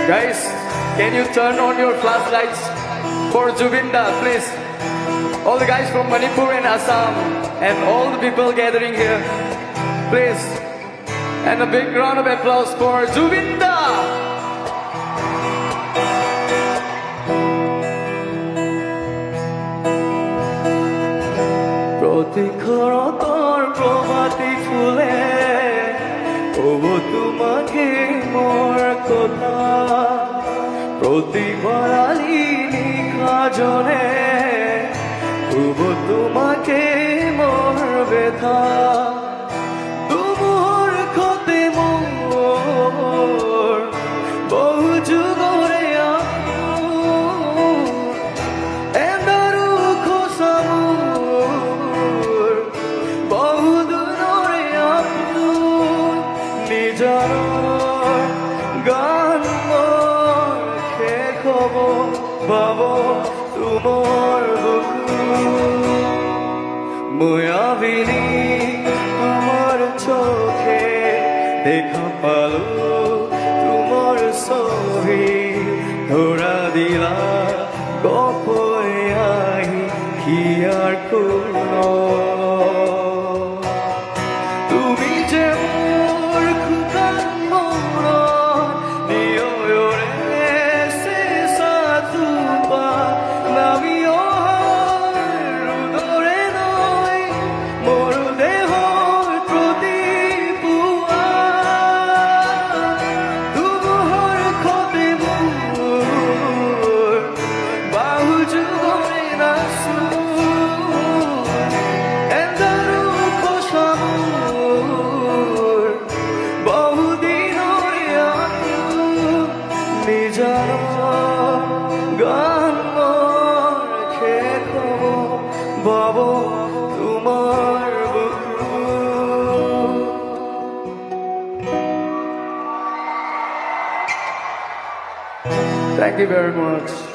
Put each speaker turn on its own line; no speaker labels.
Guys, can you turn on your flashlights for Jubinda, please? All the guys from Manipur and Assam and all the people gathering here, please. And a big round of applause for Jubinda. প্রতিক্ষরতর প্রভাতী ফুলে ওবো তোমাকে মোর কথা প্রতিবারালি নিখা জনে ওবো তোমাকে মোর ব্যথা তুমোর ক্ষতে মোর বহু যুগরে গান খে খব বাবো তোমার বুকু ময়াবিনী আমার চোখে দেখা পালো তোমার ছবি ধরা দিলা গপই আহি কি আর কোন তুমি যে গান খে খব বাবো তোমার বুকু Thank you very much.